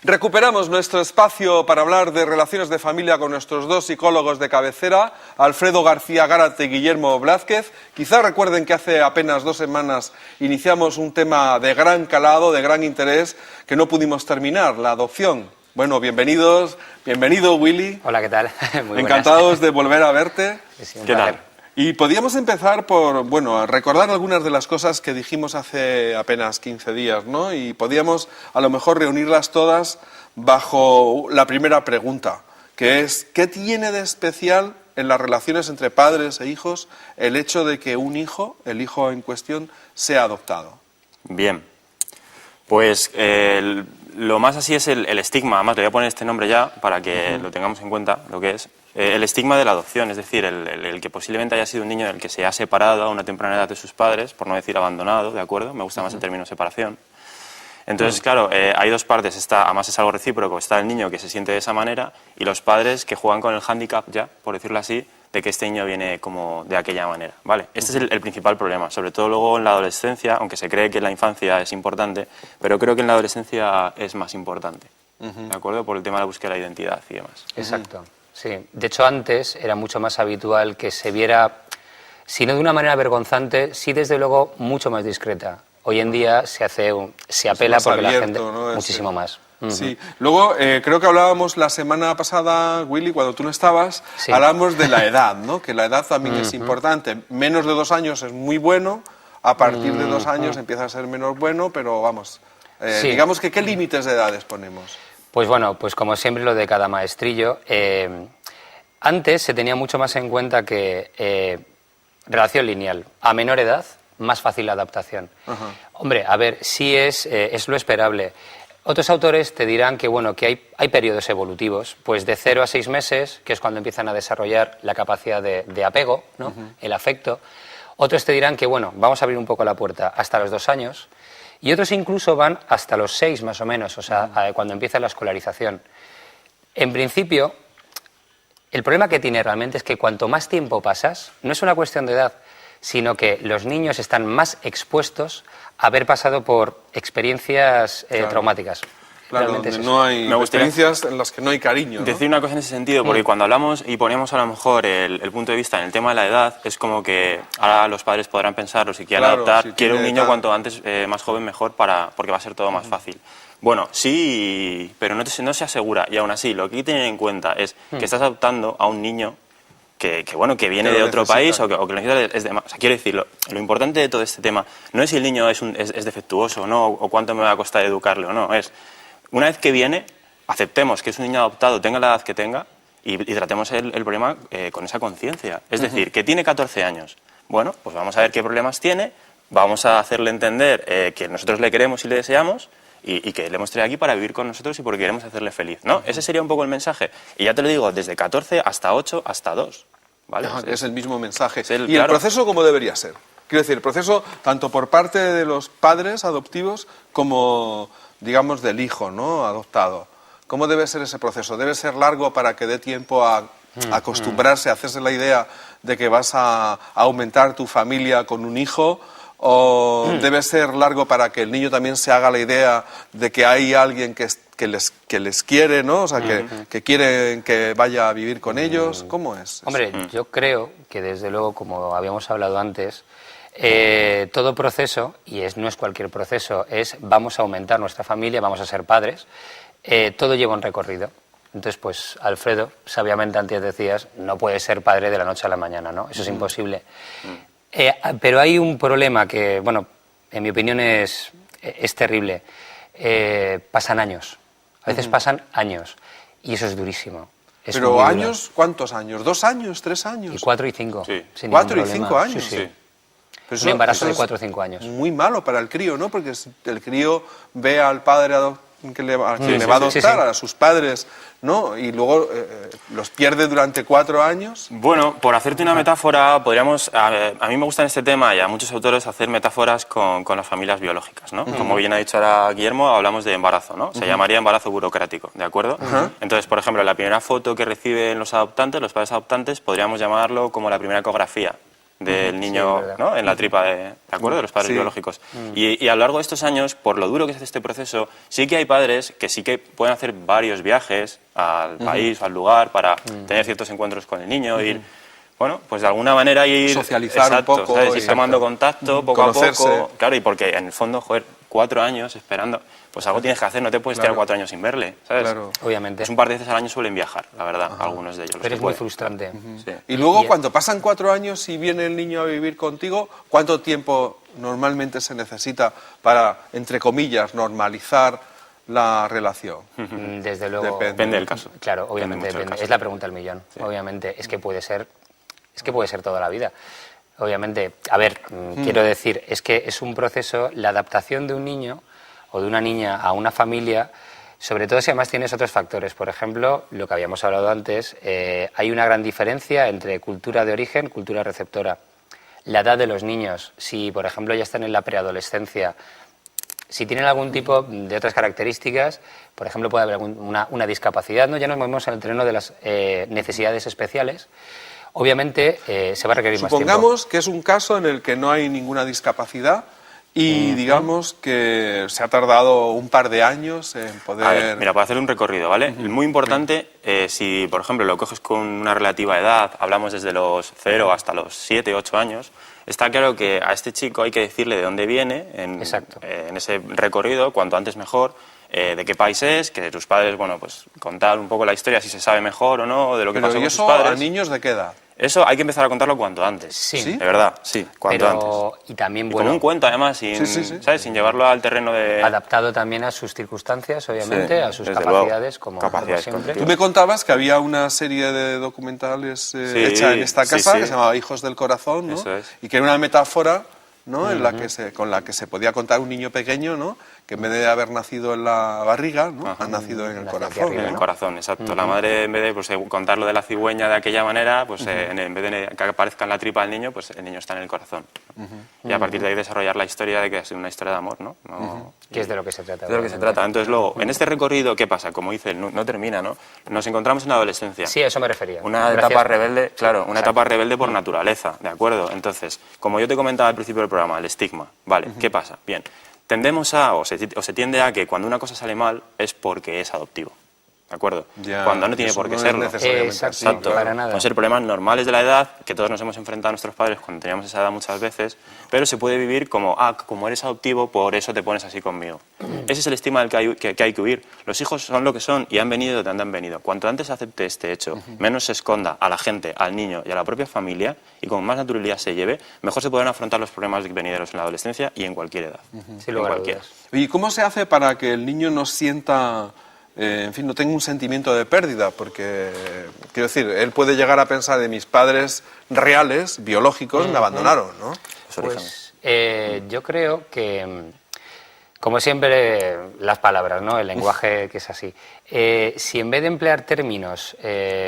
Recuperamos nuestro espacio para hablar de relaciones de familia con nuestros dos psicólogos de cabecera, Alfredo García Gárate y Guillermo Blázquez. Quizá recuerden que hace apenas 2 semanas iniciamos un tema de gran calado, de gran interés, que no pudimos terminar, la adopción. Bueno, bienvenido Willy. Hola, ¿qué tal? Muy Encantados de volver a verte. Sí, ¿Qué tal? Y podríamos empezar por, recordar algunas de las cosas que dijimos hace apenas 15 días, ¿no? Y podríamos, a lo mejor, reunirlas todas bajo la primera pregunta, que es, ¿qué tiene de especial en las relaciones entre padres e hijos el hecho de que un hijo, el hijo en cuestión, sea adoptado? Bien, pues lo más así es el estigma, además le voy a poner este nombre ya para que lo tengamos en cuenta, lo que es. El estigma de la adopción, es decir, el que posiblemente haya sido un niño del que se ha separado a una temprana edad de sus padres, por no decir abandonado, ¿de acuerdo? Me gusta más el término separación. Entonces, claro, hay dos partes, además es algo recíproco, está el niño que se siente de esa manera y los padres que juegan con el hándicap ya, por decirlo así, de que este niño viene como de aquella manera, ¿vale? Este es el principal problema, sobre todo luego en la adolescencia, aunque se cree que en la infancia es importante, pero creo que en la adolescencia es más importante, ¿de acuerdo? Por el tema de la búsqueda de la identidad y demás. Exacto. Sí, de hecho antes era mucho más habitual que se viera, si no de una manera vergonzante, sí desde luego mucho más discreta. Hoy en día se apela porque abierto, la gente ¿no? Muchísimo más. Sí. Luego, creo que hablábamos la semana pasada, Willy, cuando tú no estabas, sí. Hablábamos de la edad, ¿no? Que la edad también es importante. Menos de 2 años es muy bueno, a partir de 2 años empieza a ser menos bueno, pero vamos, sí. Digamos que ¿qué límites de edades ponemos? Pues bueno, pues como siempre lo de cada maestrillo. Antes se tenía mucho más en cuenta que relación lineal. A menor edad, más fácil la adaptación. Hombre, a ver, sí es lo esperable. Otros autores te dirán que, bueno, que hay periodos evolutivos, pues de 0 a 6 meses, que es cuando empiezan a desarrollar la capacidad de apego, ¿no? El afecto. Otros te dirán que, bueno, vamos a abrir un poco la puerta hasta los 2 años. Y otros incluso van hasta los 6 más o menos, o sea, cuando empieza la escolarización. En principio, el problema que tiene realmente es que cuanto más tiempo pasas, no es una cuestión de edad, sino que los niños están más expuestos a haber pasado por experiencias traumáticas. Claro, donde no hay experiencias en las que no hay cariño, ¿no? Decir una cosa en ese sentido, porque cuando hablamos y ponemos a lo mejor el punto de vista en el tema de la edad, es como que ahora los padres podrán pensarlo, si quieren adoptar, si quiero un niño cuanto antes, más joven mejor, porque va a ser todo más fácil. Bueno, sí, pero no se asegura, y aún así, lo que hay que tener en cuenta es que estás adoptando a un niño que viene de otro país o que lo necesita. O sea, quiero decir, lo importante de todo este tema no es si el niño es defectuoso o no, o cuánto me va a costar educarle o no, es una vez que viene, aceptemos que es un niño adoptado, tenga la edad que tenga, y tratemos el problema con esa conciencia. Es decir, que tiene 14 años. Bueno, pues vamos a ver qué problemas tiene, vamos a hacerle entender que nosotros le queremos y le deseamos, y que le hemos traído aquí para vivir con nosotros y porque queremos hacerle feliz, ¿no? Ese sería un poco el mensaje. Y ya te lo digo, desde 14 hasta 8 hasta 2. ¿Vale? Es el mismo mensaje. ¿Y el proceso cómo debería ser? Quiero decir, el proceso tanto por parte de los padres adoptivos como, digamos, del hijo, ¿no? Adoptado. ¿Cómo debe ser ese proceso? ¿Debe ser largo para que dé tiempo a acostumbrarse, a hacerse la idea de que vas a aumentar tu familia con un hijo? ¿O debe ser largo para que el niño también se haga la idea de que hay alguien que les quiere, ¿no? O sea, que quieren que vaya a vivir con ellos? ¿Cómo es? Hombre, yo creo que desde luego, como habíamos hablado antes, todo proceso, y no es cualquier proceso, es vamos a aumentar nuestra familia, vamos a ser padres, todo lleva un recorrido. Entonces, pues, Alfredo, sabiamente antes decías, no puedes ser padre de la noche a la mañana, ¿no? Eso es imposible. Pero hay un problema que, bueno, en mi opinión es terrible. Pasan años. A veces pasan años. Y eso es durísimo. ¿Pero años? ¿Cuántos años? ¿2 años? ¿3 años? Y 4 y 5. Sí. 4 y 5 años. Sí. Pero un embarazo de 4 o 5 años. Muy malo para el crío, ¿no? Porque el crío ve al padre que le va a adoptar, a sus padres, ¿no? Y luego los pierde durante 4 años. Bueno, por hacerte una metáfora, podríamos... A mí me gusta en este tema y a muchos autores hacer metáforas con las familias biológicas, ¿no? Como bien ha dicho ahora Guillermo, hablamos de embarazo, ¿no? Se llamaría embarazo burocrático, ¿de acuerdo? Entonces, por ejemplo, la primera foto que reciben los adoptantes, los padres adoptantes, podríamos llamarlo como la primera ecografía, del niño, ¿no? En la tripa ¿de acuerdo? De los padres biológicos. Y a lo largo de estos años, por lo duro que es este proceso, sí que hay padres que sí que pueden hacer varios viajes al país o al lugar para tener ciertos encuentros con el niño, ir, bueno, pues de alguna manera ir... Socializar un poco. ¿sabes? Ir tomando contacto poco a poco. Claro, y porque en el fondo, joder, 4 años esperando, pues algo tienes que hacer, no te puedes tirar 4 años sin verle, ¿sabes? Claro. Obviamente. Pues un par de veces al año suelen viajar, la verdad, algunos de ellos. Pero es muy frustrante. Sí. Y luego, cuando pasan 4 años y viene el niño a vivir contigo, ¿cuánto tiempo normalmente se necesita para, entre comillas, normalizar la relación? Desde luego. Depende del caso. Claro, obviamente depende. Es la pregunta del millón. Sí. Obviamente, es que puede ser toda la vida. Obviamente, a ver, quiero decir, es que es un proceso, la adaptación de un niño o de una niña a una familia, sobre todo si además tienes otros factores. Por ejemplo, lo que habíamos hablado antes, hay una gran diferencia entre cultura de origen, cultura receptora. La edad de los niños, si por ejemplo ya están en la preadolescencia, si tienen algún tipo de otras características, por ejemplo puede haber una discapacidad, ¿no? Ya nos movemos en el terreno de las necesidades especiales. Obviamente se va a requerir más tiempo. Supongamos que es un caso en el que no hay ninguna discapacidad y digamos que se ha tardado un par de años en poder... A ver, mira, para hacer un recorrido, ¿vale? Muy importante, si por ejemplo lo coges con una relativa edad, hablamos desde los 0 hasta los 7, 8 años, está claro que a este chico hay que decirle de dónde viene en ese recorrido, cuanto antes mejor, de qué país es, que tus padres, bueno, pues contar un poco la historia, si se sabe mejor o no, de lo que pasó con sus padres. ¿Y eso a niños de qué edad? Eso hay que empezar a contarlo cuanto antes. Sí. De verdad, sí, cuanto antes. Y también, bueno, como un cuento, además, ¿sabes? Sin llevarlo al terreno de... Adaptado también a sus circunstancias, obviamente, a sus capacidades, como siempre. Tú me contabas que había una serie de documentales hecha en esta casa que se llamaba Hijos del Corazón, ¿no? Eso es. Y que era una metáfora, ¿no? En la que con la que se podía contar un niño pequeño, ¿no? Que en vez de haber nacido en la barriga, ¿no? Ha nacido en el corazón. En el corazón, exacto. La madre, en vez de pues, contar lo de la cigüeña de aquella manera, pues en vez de que aparezca en la tripa del niño, pues el niño está en el corazón. Y a partir de ahí desarrollar la historia de que es una historia de amor, ¿no? Que es de lo que se trata. De lo que se trata. Entonces luego, en este recorrido, ¿qué pasa? Como dice él, no termina, ¿no? Nos encontramos en la adolescencia. Sí, a eso me refería. Una etapa rebelde, claro, una etapa rebelde por naturaleza, ¿de acuerdo? Entonces, como yo te comentaba al principio del programa, el estigma, ¿vale? ¿Qué pasa? Bien, tendemos a, o se tiende a que cuando una cosa sale mal es porque es adoptivo, ¿de acuerdo? Cuando no tiene por qué serlo. Exacto, para nada. Pueden ser problemas normales de la edad, que todos nos hemos enfrentado a nuestros padres cuando teníamos esa edad muchas veces, pero se puede vivir como, como eres adoptivo, por eso te pones así conmigo. Ese es el estigma del que hay que huir. Los hijos son lo que son y han venido de donde han venido. Cuanto antes acepte este hecho, menos se esconda a la gente, al niño y a la propia familia, y con más naturalidad se lleve, mejor se podrán afrontar los problemas venideros en la adolescencia y en cualquier edad. Sin lugar a dudas. ¿Y cómo se hace para que el niño no sienta... en fin, no tengo un sentimiento de pérdida, porque, quiero decir, él puede llegar a pensar de mis padres reales, biológicos, me abandonaron, ¿no? Pues yo creo que, como siempre, las palabras, ¿no? El lenguaje que es así. Si en vez de emplear términos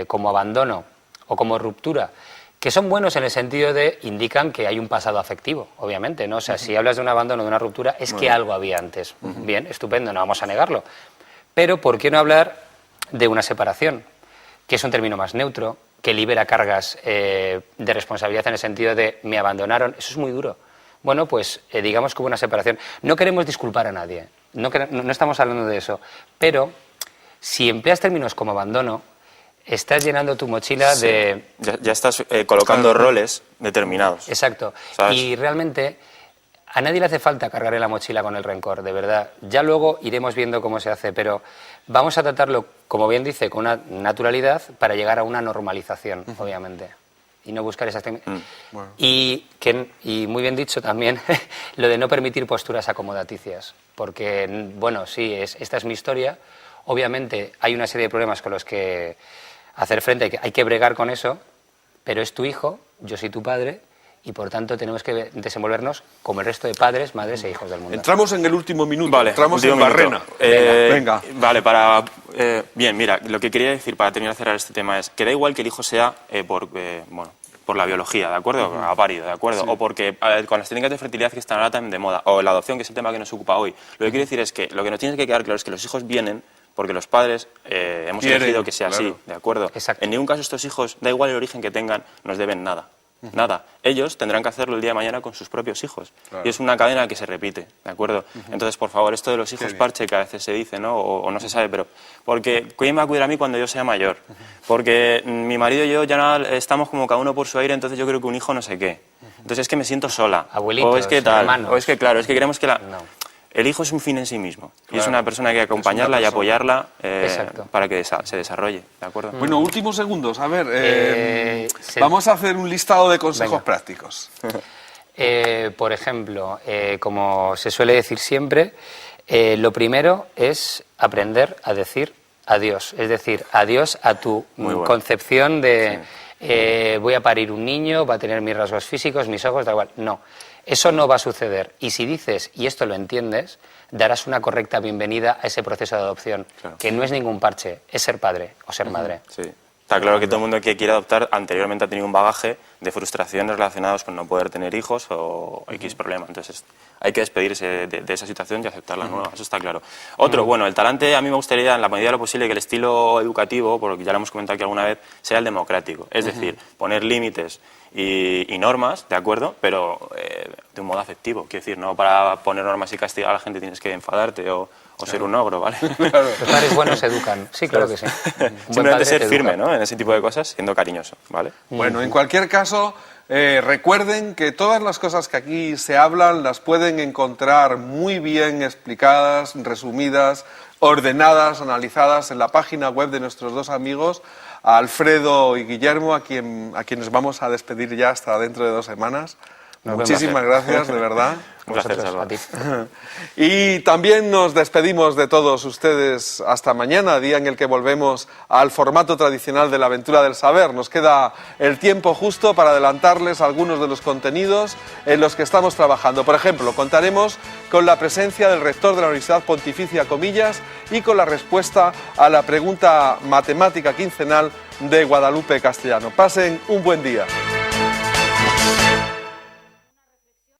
como abandono o como ruptura, que son buenos en el sentido de indican que hay un pasado afectivo, obviamente, ¿no? O sea, si hablas de un abandono, de una ruptura, es que algo había antes. Bien, estupendo, no vamos a negarlo. Pero ¿por qué no hablar de una separación? Que es un término más neutro, que libera cargas de responsabilidad en el sentido de me abandonaron. Eso es muy duro. Bueno, pues digamos que hubo una separación. No queremos disculpar a nadie, no estamos hablando de eso. Pero si empleas términos como abandono, estás llenando tu mochila de... Ya estás colocando roles determinados. Exacto. ¿Sabes? Y realmente... A nadie le hace falta cargar en la mochila con el rencor, de verdad. Ya luego iremos viendo cómo se hace, pero vamos a tratarlo, como bien dice, con una naturalidad para llegar a una normalización, obviamente. Y no buscar esas técnicas. Bueno. Y muy bien dicho también, lo de no permitir posturas acomodaticias. Porque, bueno, sí, esta es mi historia. Obviamente hay una serie de problemas con los que hacer frente, hay que bregar con eso, pero es tu hijo, yo soy tu padre, y por tanto tenemos que desenvolvernos como el resto de padres, madres e hijos del mundo. Entramos en el último minuto, vale, entramos en Barrena. Venga. Vale, bien, mira, lo que quería decir para terminar de cerrar este tema es que da igual que el hijo sea por la biología, ¿de acuerdo? Ha parido, ¿de acuerdo? Sí. O porque con las técnicas de fertilidad que están ahora también de moda, o la adopción, que es el tema que nos ocupa hoy. Lo que quiero decir es que lo que nos tiene que quedar claro es que los hijos vienen porque los padres hemos elegido que sea así, ¿de acuerdo? Exacto. En ningún caso estos hijos, da igual el origen que tengan, nos deben nada. nada. Ellos tendrán que hacerlo el día de mañana con sus propios hijos. Claro. Y es una cadena que se repite, ¿de acuerdo? Entonces, por favor, esto de los hijos parche, que a veces se dice, ¿no? O no se sabe, pero... Porque, ¿quién va a cuidar a mí cuando yo sea mayor? Porque mi marido y yo ya estamos como cada uno por su aire, entonces yo creo que un hijo no sé qué. Entonces es que me siento sola. Abuelitos, o es que tal, hermanos. o es que claro, es que queremos que el hijo es un fin en sí mismo. Claro. Y es una persona que hay que acompañarla y apoyarla para que se desarrolle, ¿de acuerdo? Bueno, últimos segundos. A ver, vamos a hacer un listado de consejos prácticos. Por ejemplo, como se suele decir siempre, lo primero es aprender a decir adiós. Es decir, adiós a tu concepción de voy a parir un niño, va a tener mis rasgos físicos, mis ojos, da igual. No. Eso no va a suceder. Y si dices, y esto lo entiendes, darás una correcta bienvenida a ese proceso de adopción, que no es ningún parche, es ser padre o ser madre. Sí. Está claro que todo el mundo que quiere adoptar anteriormente ha tenido un bagaje de frustraciones relacionadas con no poder tener hijos o X problema. Entonces hay que despedirse de esa situación y aceptar la nueva, eso está claro. Otro, bueno, el talante a mí me gustaría en la medida de lo posible que el estilo educativo, porque ya lo hemos comentado aquí alguna vez, sea el democrático. Es decir, poner límites y normas, ¿de acuerdo? Pero de un modo afectivo, quiero decir, no para poner normas y castigar a la gente tienes que enfadarte o ser un ogro, ¿vale? Claro. Los padres buenos educan, sí, claro que sí. Simplemente ser firme, ¿no? En ese tipo de cosas, siendo cariñoso, ¿vale? Bueno, en cualquier caso, recuerden que todas las cosas que aquí se hablan las pueden encontrar muy bien explicadas, resumidas, ordenadas, analizadas en la página web de nuestros dos amigos, Alfredo y Guillermo, a quienes vamos a despedir ya hasta dentro de 2 semanas. Muchísimas gracias, de verdad. Un placer, Salva. Y también nos despedimos de todos ustedes hasta mañana, día en el que volvemos al formato tradicional de la aventura del saber. Nos queda el tiempo justo para adelantarles algunos de los contenidos en los que estamos trabajando. Por ejemplo, contaremos con la presencia del rector de la Universidad Pontificia Comillas y con la respuesta a la pregunta matemática quincenal de Guadalupe Castellano. Pasen un buen día.